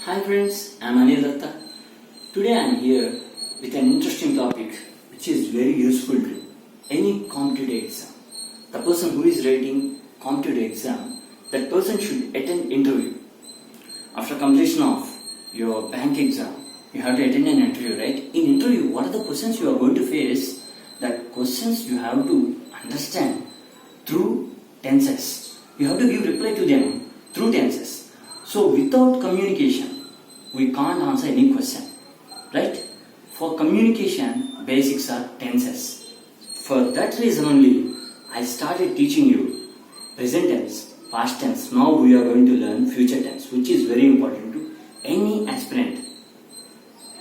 Hi friends, I am Anil. Today I am here with an interesting topic which is very useful to any competitive exam. The person who is writing competitive exam, that person should attend interview. After completion of your bank exam, you have to attend an interview, right? In interview, what are the questions you are going to face? That questions you have to understand through tenses. You have to give reply to them through tenses. So without communication, we can't answer any question, right? For communication, basics are tenses. For that reason only, I started teaching you present tense, past tense. Now we are going to learn future tense, which is very important to any aspirant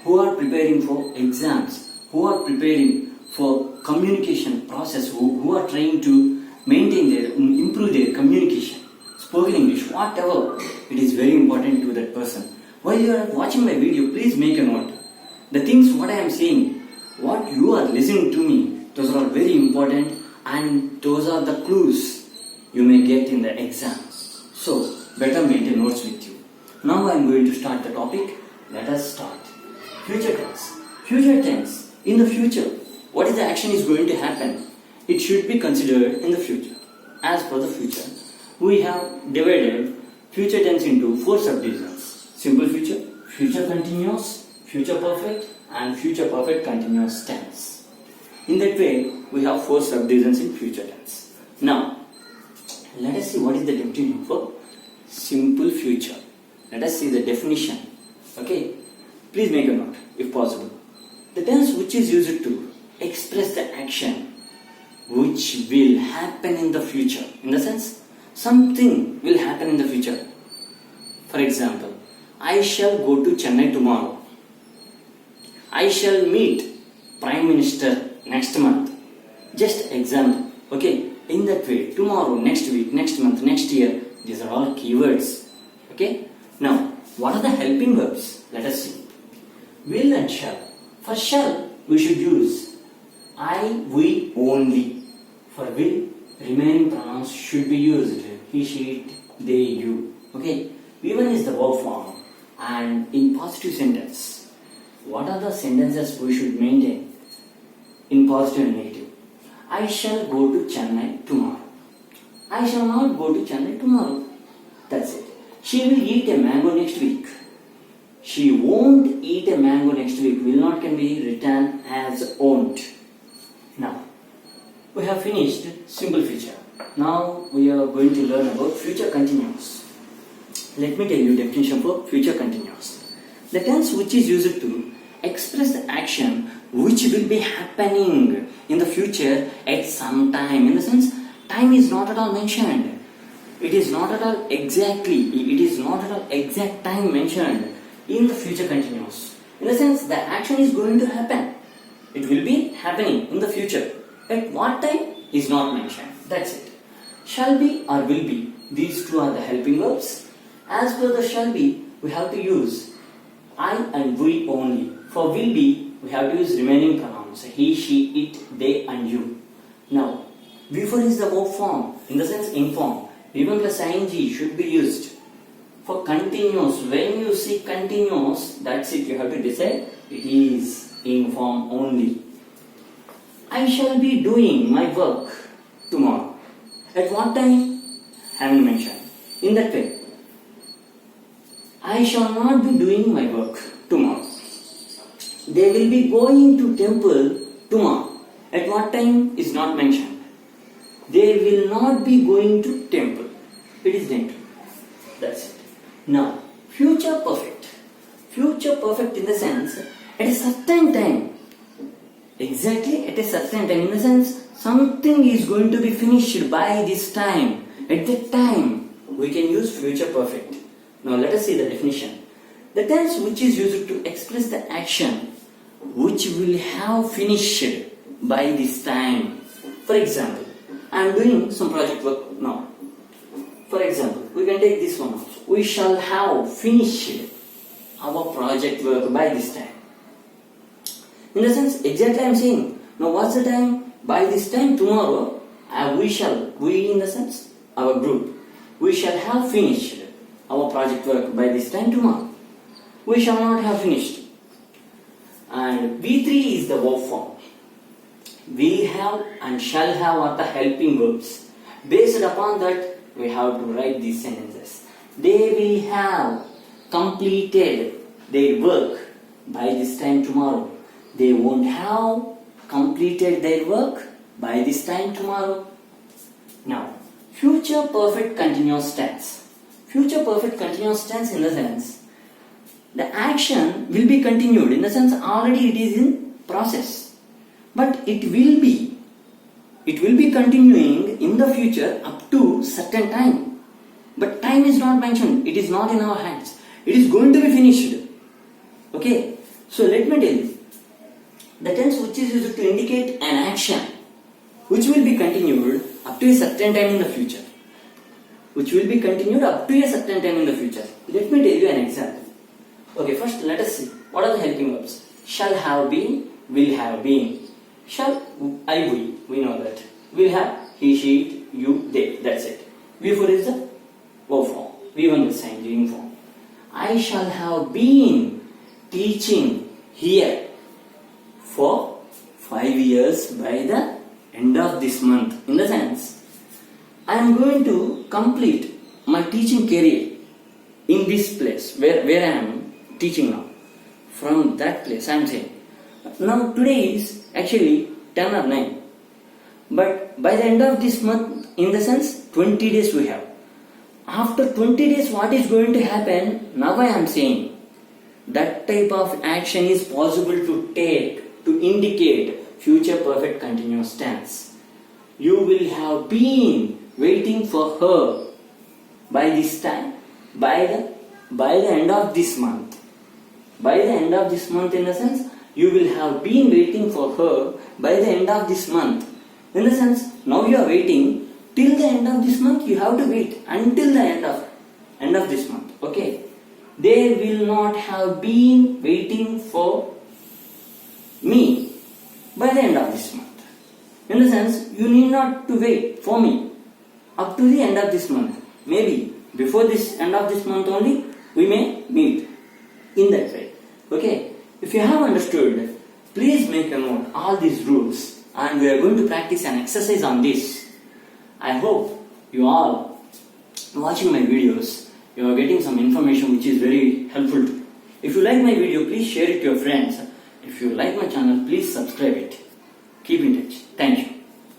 who are preparing for exams, who are preparing for communication process, who are trying to improve their communication, spoken English, whatever. It is very important to that person. While you are watching my video, please make a note. The things what I am saying, what you are listening to me, those are very important and those are the clues you may get in the exam. So, better maintain notes with you. Now I am going to start the topic. Let us start. Future tense. Future tense. In the future, what is the action is going to happen? It should be considered in the future. As per the future, we have divided future tense into 4 subdivisions. Simple future, future continuous, future perfect and future perfect continuous tense. In that way, we have 4 subdivisions in future tense. Now, let us see what is the definition for simple future. Let us see the definition. Okay, please make a note if possible. The tense which is used to express the action which will happen in the future. In the sense, something will happen in the future. For example, I shall go to Chennai tomorrow. I shall meet Prime Minister next month. Just example. Okay, in that way, tomorrow, next week, next month, next year, these are all keywords. Okay, now what are the helping verbs? Let us see. Will and shall. For shall, we should use I, we only. For will, remaining pronouns should be used. He, she, it, they, you. Okay, V1 is the verb form. And in positive sentence, what are the sentences we should maintain in positive and negative? I shall go to Chennai tomorrow. I shall not go to Chennai tomorrow. That's it. She will eat a mango next week. She won't eat a mango next week. Will not can be written as won't. Now, we have finished simple future. Now we are going to learn about future continuous. Let me tell you definition for future continuous. The tense which is used to express the action which will be happening in the future at some time. In the sense, time is not at all mentioned. It is not at all exact time mentioned in the future continuous. In the sense, the action is going to happen. It will be happening in the future. At what time is not mentioned. That's it. Shall be or will be. These two are the helping verbs. As per the shall be, we have to use I and we only. For will be, we have to use remaining pronouns. He, she, it, they and you. Now, V4 is the verb form. In the sense, inform. V1 plus ing should be used. For continuous, when you see continuous, that's it. You have to decide it is inform only. I shall be doing my work tomorrow. At what time? Haven't mentioned. In that way, I shall not be doing my work tomorrow. They will be going to temple tomorrow. At what time is not mentioned. They will not be going to temple. It is negative. That's it. Now, future perfect. Future perfect in the sense, at a certain time. Exactly at a certain time. In the sense, something is going to be finished by this time. At that time, we can use future perfect. Now let us see the definition. The tense which is used to express the action which will have finished by this time. For example, I am doing some project work now. For example, we can take this one also. We shall have finished our project work by this time. In the sense, exactly I am saying. Now what's the time? By this time tomorrow, we in the sense, our group, we shall have finished our project work by this time tomorrow. we shall not have finished. And V3 is the verb form. Will have and shall have are the helping verbs. Based upon that, we have to write these sentences. They will have completed their work by this time tomorrow. They won't have completed their work by this time tomorrow. Now, future perfect continuous tense. Future perfect continuous tense in the sense, the action will be continued, in the sense already it is in process. But it will be continuing in the future up to certain time. But time is not mentioned, it is not in our hands. It is going to be finished. Okay, so let me tell you. The tense which is used to indicate an action which will be continued up to a certain time in the future. Which will be continued up to a certain time in the future. Let me tell you an example. Okay, first let us see. What are the helping verbs? Shall have been, will have been. Shall, we know that. Will have, he, she, it, you, they. That's it. V4 is the verb form. V1 is the same, doing form. I shall have been teaching here for 5 years by the end of this month. In the sense, I am going to complete my teaching career in this place where I am teaching now. From that place I am saying. Now today is actually 10 or 9. But by the end of this month, in the sense 20 days we have. After 20 days what is going to happen? Now I am saying that type of action is possible to take to indicate future perfect continuous tense. You will have been waiting for her by this time, by the end of this month. By the end of this month, in the sense, you will have been waiting for her by the end of this month. In the sense, now you are waiting till the end of this month. You have to wait until the end of this month. Okay. They will not have been waiting for me by the end of this month. In the sense, you need not to wait for me up to the end of this month. Maybe before this end of this month only, we may meet in that way. Okay. If you have understood, please make a note all these rules, and we are going to practice an exercise on this. I hope you all watching my videos, you are getting some information which is very helpful to you. If you like my video, please share it to your friends. If you like my channel, please subscribe it. Keep in touch. Thank you.